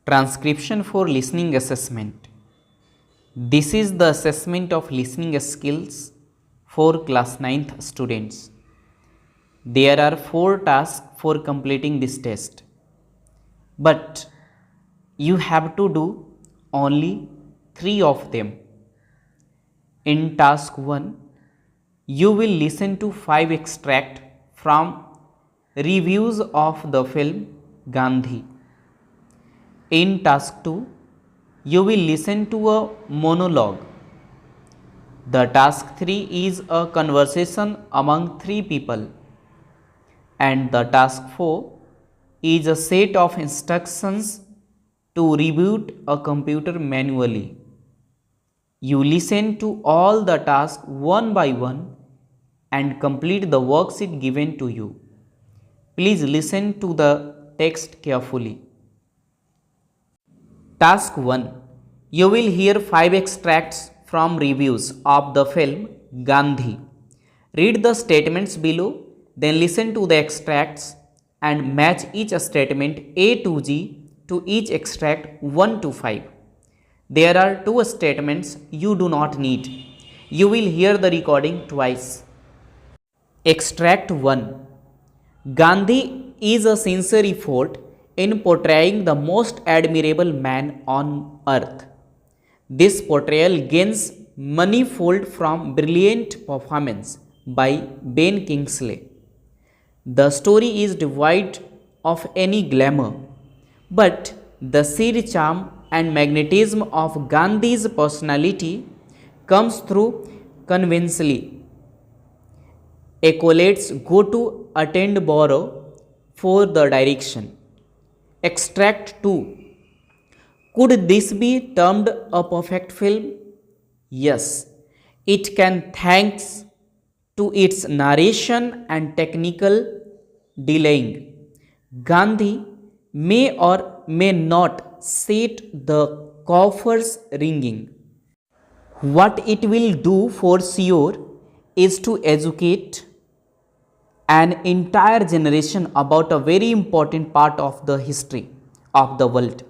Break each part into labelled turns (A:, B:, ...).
A: Transcription for listening assessment. This is the assessment of listening skills for class 9th students. There are 4 tasks for completing this test, but you have to do only 3 of them. In task 1, you will listen to 5 extracts from reviews of the film Gandhi. In task 2, you will listen to a monologue. The task 3 is a conversation among 3 people. And the task 4 is a set of instructions to reboot a computer manually. You listen to all the tasks one by one and complete the worksheet given to you. Please listen to the text carefully. Task 1. You will hear 5 extracts from reviews of the film Gandhi. Read the statements below, then listen to the extracts and match each statement A to G to each extract 1 to 5. There are 2 statements you do not need. You will hear the recording twice. Extract 1. Gandhi is a sincere effort in portraying the most admirable man on earth. This portrayal gains manifold from brilliant performance by Ben Kingsley. The story is devoid of any glamour, but the sheer charm and magnetism of Gandhi's personality comes through convincingly. Accolades go to Attenborough for the direction. Extract 2. Could this be termed a perfect film? Yes, it can thanks to its narration and technical delaying. Gandhi may or may not set the coffers ringing. What it will do for sure is to educate an entire generation about a very important part of the history of the world.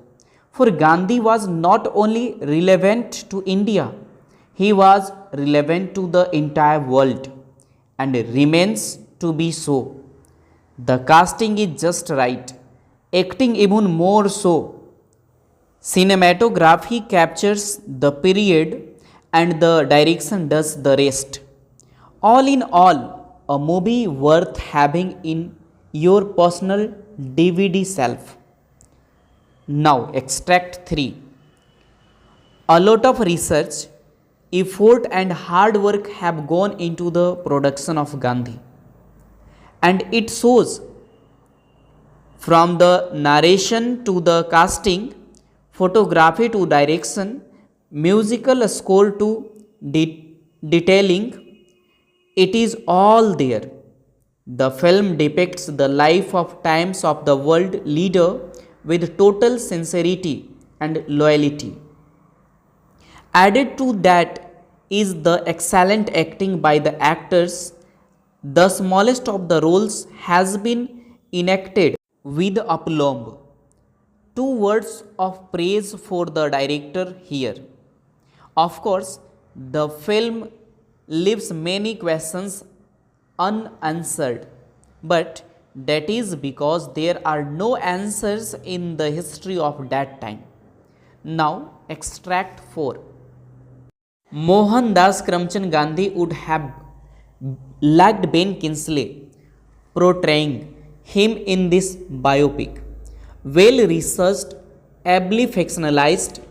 A: For Gandhi was not only relevant to India, he was relevant to the entire world and remains to be so. The casting is just right, acting even more so. Cinematography captures the period and the direction does the rest. All in all, a movie worth having in your personal DVD shelf. Now, extract 3. A lot of research, effort and hard work have gone into the production of Gandhi. And it shows from the narration to the casting, photography to direction, musical score to detailing, it is all there. The film depicts the life of times of the world leader with total sincerity and loyalty. Added to that is the excellent acting by the actors. The smallest of the roles has been enacted with aplomb. 2 words of praise for the director here. Of course, the film leaves many questions unanswered, but that is because there are no answers in the history of that time. Now, extract 4. Mohandas Karamchand Gandhi would have liked Ben Kingsley portraying him in this biopic. Well researched, ably fictionalized,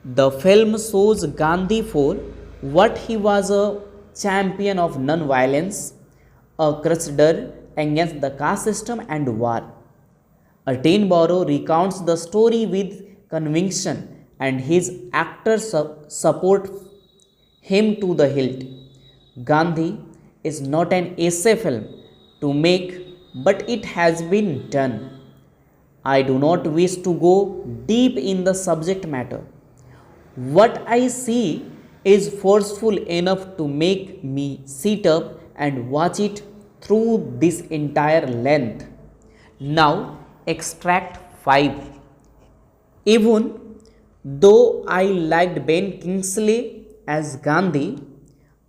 A: the film shows Gandhi for what he was: a champion of non-violence, a crusader against the caste system and war. Attenborough recounts the story with conviction and his actors support him to the hilt. Gandhi is not an essay film to make, but it has been done. I do not wish to go deep in the subject matter. What I see is forceful enough to make me sit up and watch it through this entire length. Now, extract 5. Even though I liked Ben Kingsley as Gandhi,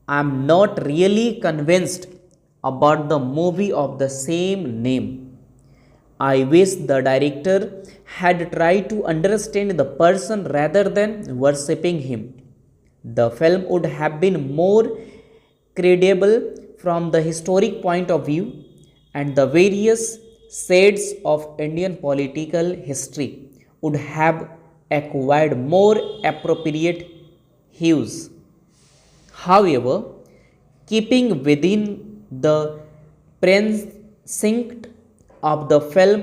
A: I am not really convinced about the movie of the same name. I wish the director had tried to understand the person rather than worshipping him. The film would have been more credible from the historic point of view, and the various shades of Indian political history would have acquired more appropriate hues. However, keeping within the precinct of the film,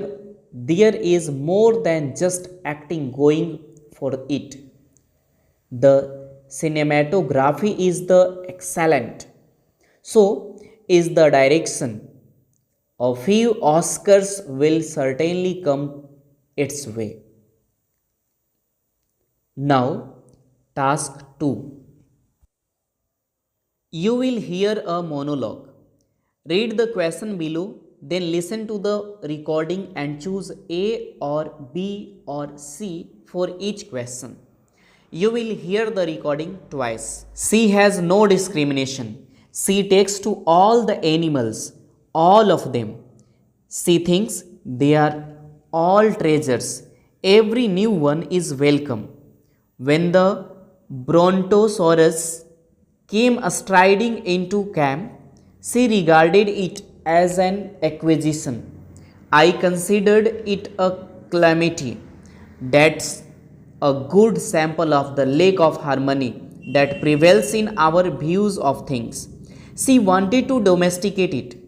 A: there is more than just acting going for it. The cinematography is the excellent. So is the direction. A few Oscars will certainly come its way. Now, task 2. You will hear a monologue. Read the question below, then listen to the recording and choose A or B or C for each question. You will hear the recording twice. C has no discrimination. C takes to all the animals, all of them. She thinks they are all treasures. Every new one is welcome. When the Brontosaurus came striding into camp, she regarded it as an acquisition. I considered it a calamity. That's a good sample of the lack of harmony that prevails in our views of things. She wanted to domesticate it.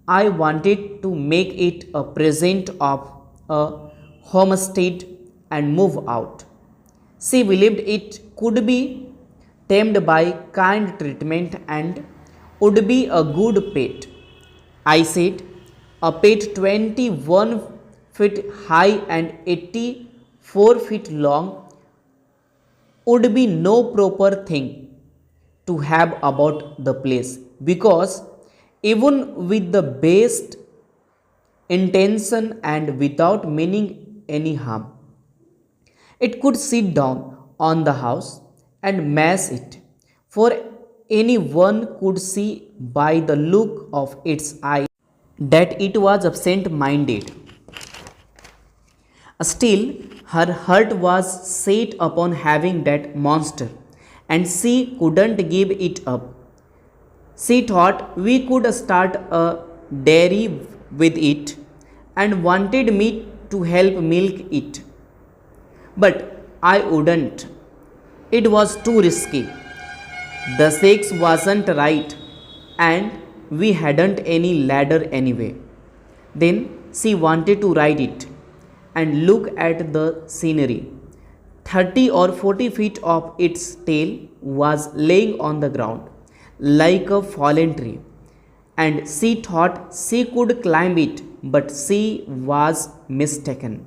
A: I wanted to make it a present of a homestead and move out. She believed it could be tamed by kind treatment and would be a good pet. I said, a pet 21 feet high and 84 feet long would be no proper thing to have about the place, because even with the best intention and without meaning any harm, it could sit down on the house and mash it, for anyone could see by the look of its eye that it was absent minded. Still, her heart was set upon having that monster, and she couldn't give it up. She thought we could start a dairy with it and wanted me to help milk it. But I wouldn't. It was too risky. The sex wasn't right, and we hadn't any ladder anyway. Then she wanted to ride it and look at the scenery. 30 or 40 feet of its tail was laying on the ground like a fallen tree, and she thought she could climb it, but she was mistaken.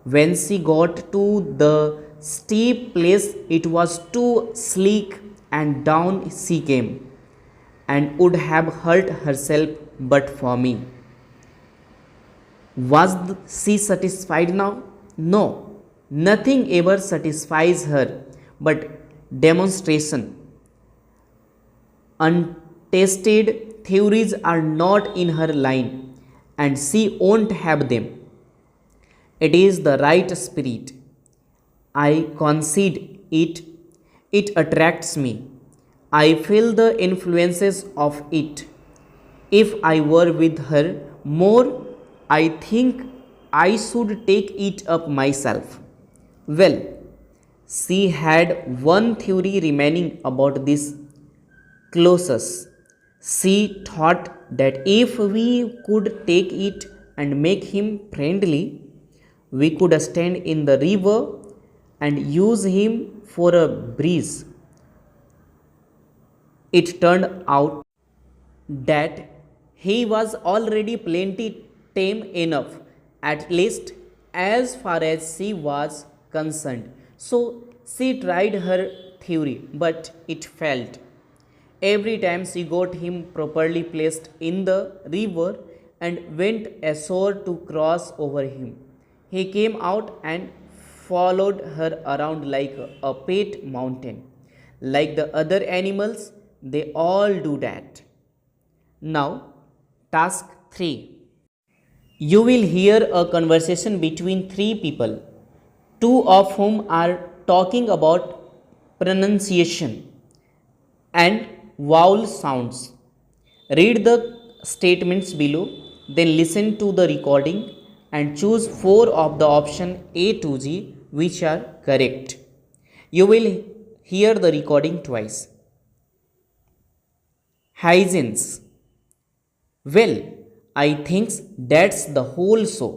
A: When she got to the steep place, it was too sleek, and down she came, and would have hurt herself but for me. Was she satisfied now? No, nothing ever satisfies her but demonstration. Untested theories are not in her line, and she won't have them. It is the right spirit. I concede it. It attracts me. I feel the influences of it. If I were with her more, I think I should take it up myself. Well, she had one theory remaining about this Colossus. She thought that if we could take it and make him friendly, we could stand in the river and use him for a breeze. It turned out that he was already plenty tame enough, at least as far as she was concerned. So she tried her theory, but it failed. Every time she got him properly placed in the river and went ashore to cross over him, he came out and followed her around like a pet mountain. Like the other animals, they all do that. Now, task 3. You will hear a conversation between three people, two of whom are talking about pronunciation and vowel sounds. Read the statements below, then listen to the recording and choose 4 of the option A to G which are correct. You will hear the recording twice. Hyacinths. Well, I think that's the whole show.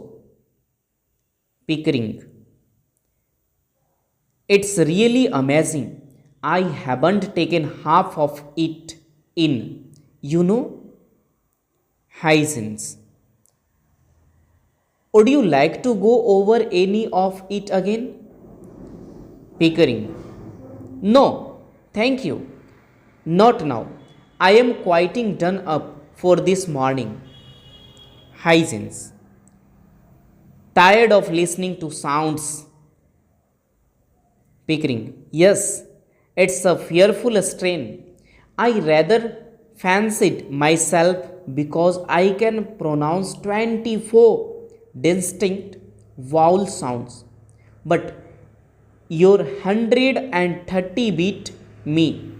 A: Pickering. It's really amazing. I haven't taken half of it in. Hyacinths. Would you like to go over any of it again? Pickering. No, thank you. Not now. I am quieting done up for this morning. Hyacinths. Tired of listening to sounds. Pickering. Yes, it's a fearful strain. I rather fancied myself because I can pronounce 24 distinct vowel sounds. But your 130 beat me.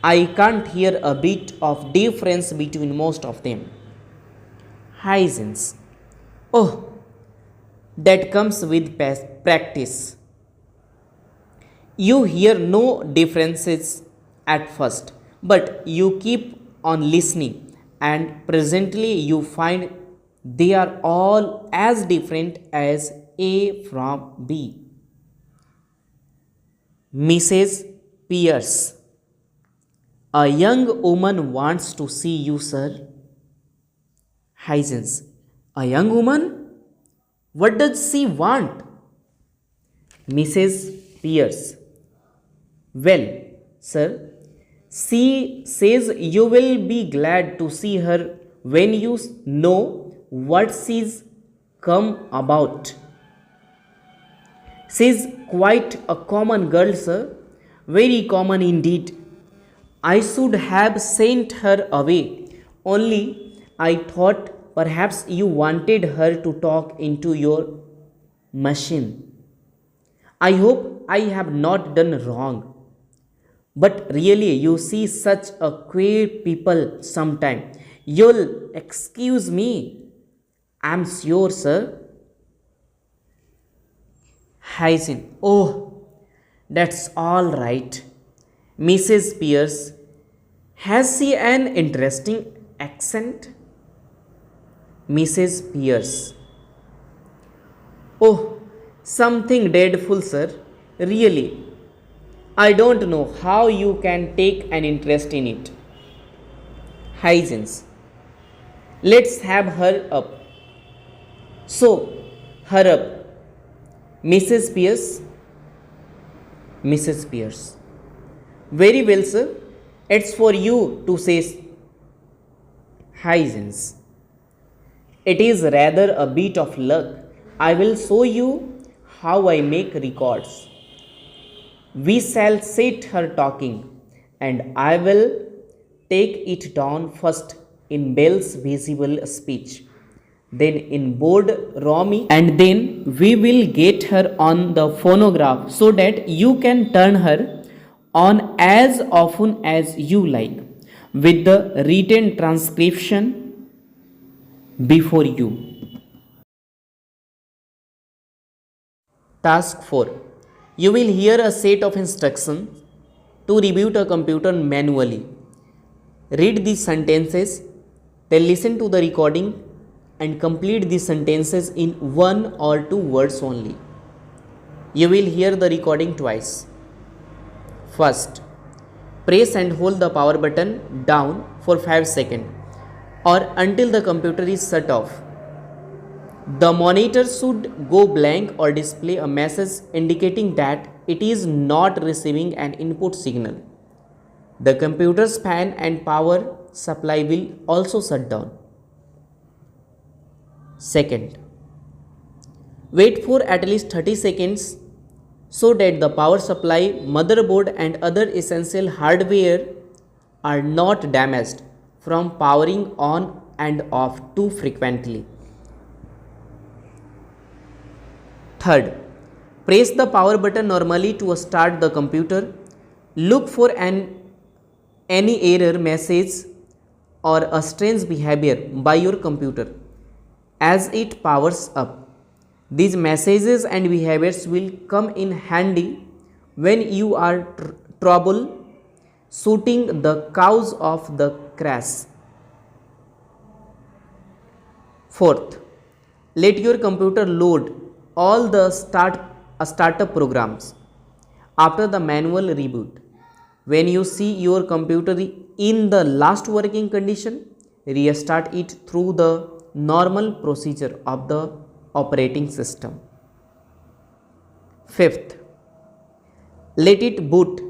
A: I can't hear a bit of difference between most of them. Hyacinths. Oh, that comes with practice. You hear no differences at first, but you keep on listening, and presently you find they are all as different as A from B. Mrs. Pierce. A young woman wants to see you, sir. Hyacinths. A young woman? What does she want? Mrs. Pierce. Well, sir, she says you will be glad to see her when you know what she's come about. She's quite a common girl, sir. Very common indeed. I should have sent her away, only I thought perhaps you wanted her to talk into your machine. I hope I have not done wrong. But really, you see such a queer people sometime. You'll excuse me. I'm sure, sir. Hyacinth. Oh, that's all right. Mrs. Pierce. Has she an interesting accent? Mrs. Pierce. Oh, something dreadful, sir. Really. I don't know how you can take an interest in it. Hyacinths. Let's have her up. So, her up. Mrs. Pierce. Mrs. Pierce. Very well, sir. It's for you to say. Hyacinths. It is rather a bit of luck. I will show you how I make records. We shall set her talking, and I will take it down first in Bell's visible speech, then in bold Romy, and then we will get her on the phonograph so that you can turn her on as often as you like, with the written transcription before you. Task 4. You will hear a set of instructions to reboot a computer manually. Read these sentences, then listen to the recording and complete these sentences in 1 or 2 words only. You will hear the recording twice. First, press and hold the power button down for 5 seconds or until the computer is shut off. The monitor should go blank or display a message indicating that it is not receiving an input signal. The computer's fan and power supply will also shut down. Second, wait for at least 30 seconds so that the power supply, motherboard and other essential hardware are not damaged from powering on and off too frequently. Third, press the power button normally to start the computer. Look for any error message or a strange behavior by your computer as it powers up. These messages and behaviors will come in handy when you are troubleshooting the cause of the crash. Fourth, let your computer load all the startup programs after the manual reboot. When you see your computer in the last working condition, restart it through the normal procedure of the operating system. Fifth, let it boot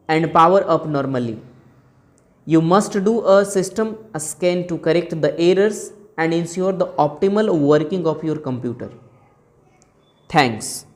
A: and power up normally. You must do a system scan to correct the errors and ensure the optimal working of your computer. Thanks.